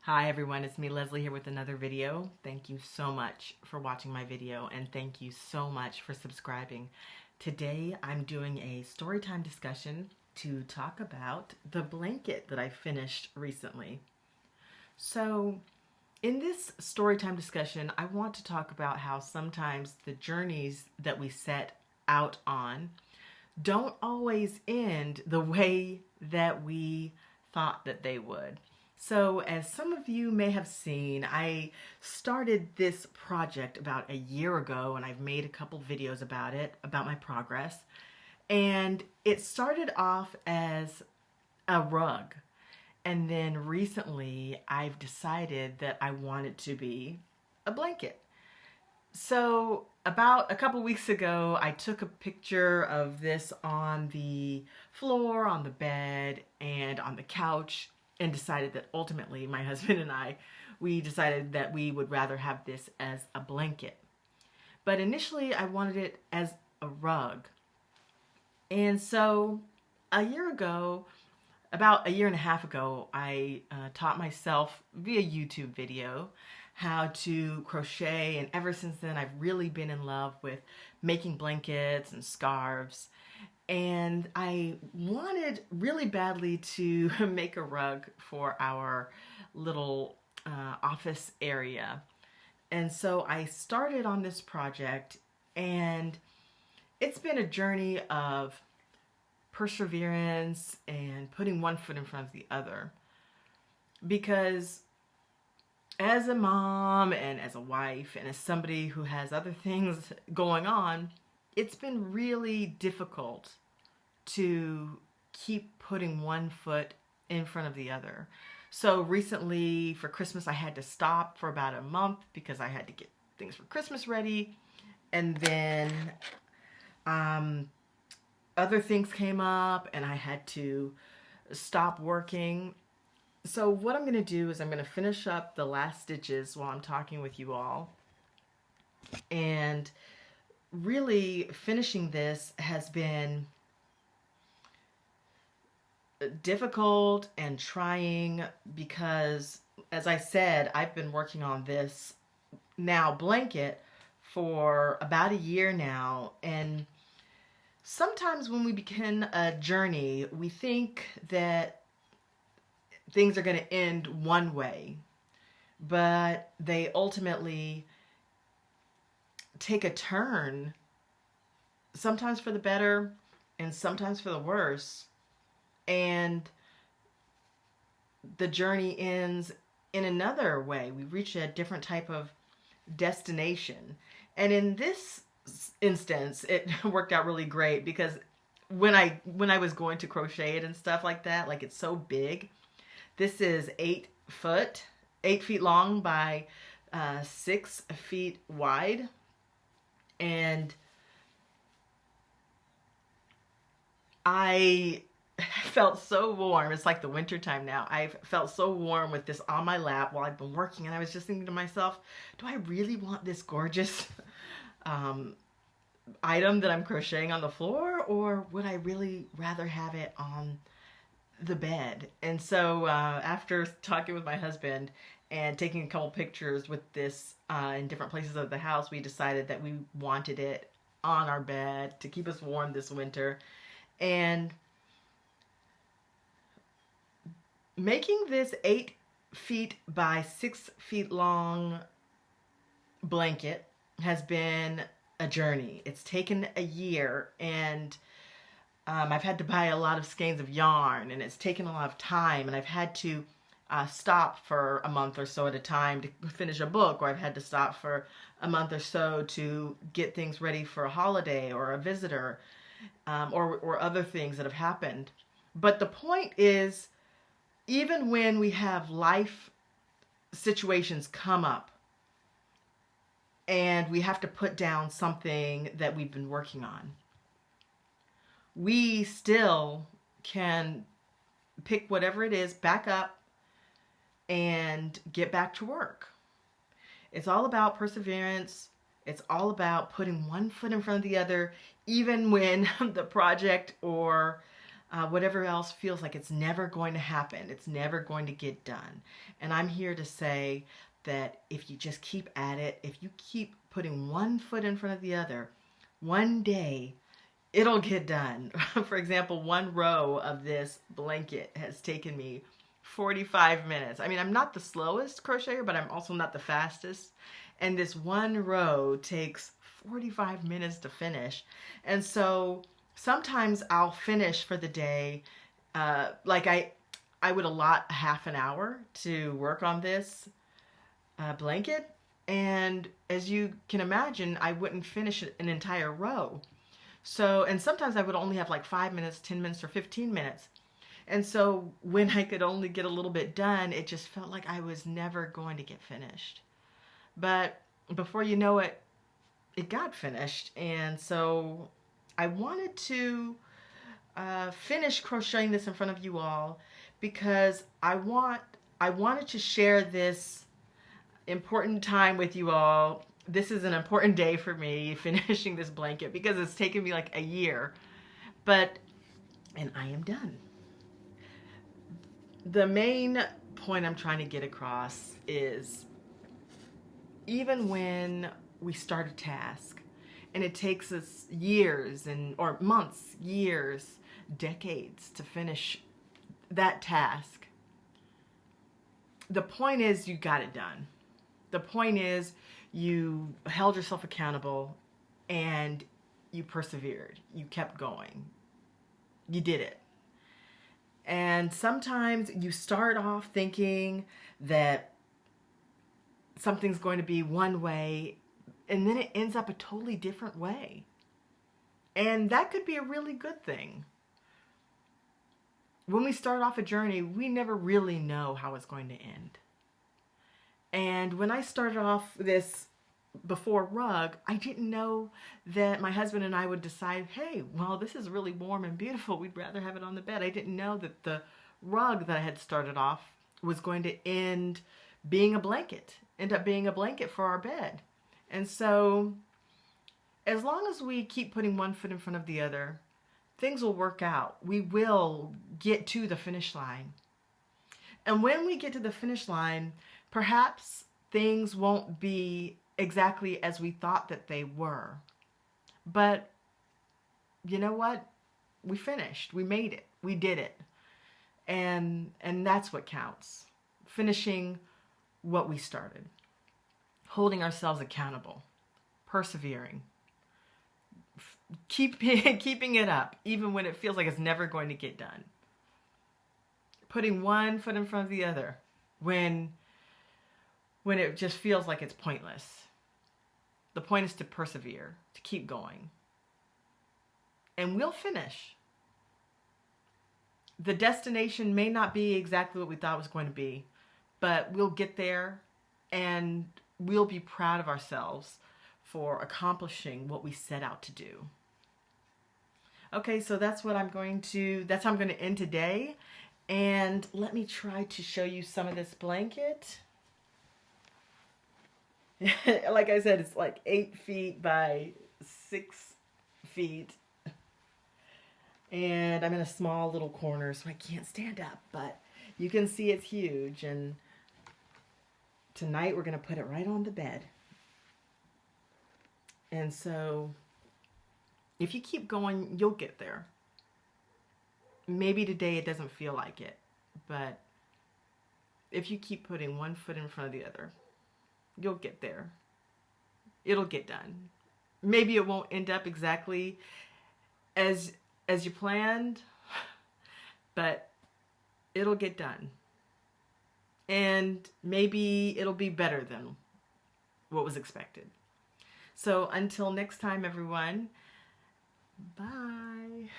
Hi everyone, it's me Leslie here with another video. Thank you so much for watching my video and thank you so much for subscribing. Today I'm doing a storytime discussion to talk about the blanket that I finished recently. So in this storytime discussion, I want to talk about how sometimes the journeys that we set out on don't always end the way that we thought that they would. So as some of you may have seen, I started this project about a year ago and I've made a couple videos about it, about my progress. And it started off as a rug. And then recently I've decided that I want it to be a blanket. So about a couple weeks ago, I took a picture of this on the floor, on the bed, and on the couch, and decided that ultimately my husband and we decided that we would rather have this as a blanket. But initially I wanted it as a rug. And so a year ago, about a year and a half ago, I taught myself via YouTube video how to crochet, and ever since then I've really been in love with making blankets and scarves. And I wanted really badly to make a rug for our little office area. And so I started on this project, and it's been a journey of perseverance and putting one foot in front of the other. Because as a mom and as a wife and as somebody who has other things going on, it's been really difficult to keep putting one foot in front of the other. So recently for Christmas, I had to stop for about a month because I had to get things for Christmas ready. And then other things came up and I had to stop working. So what I'm going to do is I'm going to finish up the last stitches while I'm talking with you all. And really finishing this has been difficult and trying because, as I said, I've been working on this now blanket for about a year now. And sometimes when we begin a journey, we think that things are going to end one way, but they ultimately take a turn, sometimes for the better and sometimes for the worse. And the journey ends in another way. We reach a different type of destination. And in this instance, it worked out really great because when I was going to crochet it and stuff like that, like it's so big. This is 8 feet long by 6 feet wide. And I felt so warm. It's like the winter time now. I've felt so warm with this on my lap while I've been working. And I was just thinking to myself, do I really want this gorgeous item that I'm crocheting on the floor? Or would I really rather have it on the bed? And so after talking with my husband and taking a couple pictures with this in different places of the house, we decided that we wanted it on our bed to keep us warm this winter. And making this 8 feet by 6 feet long blanket has been a journey. It's taken a year, and I've had to buy a lot of skeins of yarn, and it's taken a lot of time, and I've had to stop for a month or so at a time to finish a book, or I've had to stop for a month or so to get things ready for a holiday or a visitor, or other things that have happened. But the point is, even when we have life situations come up and we have to put down something that we've been working on, we still can pick whatever it is back up and get back to work. It's all about perseverance. It's all about putting one foot in front of the other, even when the project or whatever else feels like it's never going to happen, it's never going to get done. And I'm here to say that if you just keep at it, if you keep putting one foot in front of the other, one day it'll get done. For example, one row of this blanket has taken me 45 minutes. I mean, I'm not the slowest crocheter, but I'm also not the fastest. And this one row takes 45 minutes to finish. And so sometimes I'll finish for the day. Like I would allot half an hour to work on this blanket. And as you can imagine, I wouldn't finish an entire row. So, and sometimes I would only have like 5 minutes, 10 minutes, or 15 minutes. And so when I could only get a little bit done, it just felt like I was never going to get finished. But before you know it, it got finished. And so I wanted to finish crocheting this in front of you all because I wanted to share this important time with you all. This is an important day for me, finishing this blanket, because it's taken me like a year. And I am done. The main point I'm trying to get across is even when we start a task and it takes us years or months, years, decades to finish that task, the point is you got it done. The point is you held yourself accountable and you persevered. You kept going. You did it. And sometimes you start off thinking that something's going to be one way, and then it ends up a totally different way. And that could be a really good thing. When we start off a journey, we never really know how it's going to end. And when I started off this before rug, I didn't know that my husband and I would decide, hey, well, this is really warm and beautiful. We'd rather have it on the bed. I didn't know that the rug that I had started off was going to end up being a blanket for our bed. And so as long as we keep putting one foot in front of the other, things will work out. We will get to the finish line. And when we get to the finish line, perhaps things won't be exactly as we thought that they were. But you know what? We finished. We made it. We did it. And that's what counts. Finishing what we started. Holding ourselves accountable. Persevering. Keeping it up, even when it feels like it's never going to get done. Putting one foot in front of the other when it just feels like it's pointless. The point is to persevere, to keep going. And we'll finish. The destination may not be exactly what we thought it was going to be, but we'll get there and we'll be proud of ourselves for accomplishing what we set out to do. Okay, so that's how I'm going to end today. And let me try to show you some of this blanket. Like I said, it's like 8 feet by 6 feet. And I'm in a small little corner, so I can't stand up. But you can see it's huge. And tonight we're going to put it right on the bed. And so if you keep going, you'll get there. Maybe today it doesn't feel like it. But if you keep putting one foot in front of the other, you'll get there. It'll get done. Maybe it won't end up exactly as you planned, but it'll get done. And maybe it'll be better than what was expected. So until next time, everyone, bye.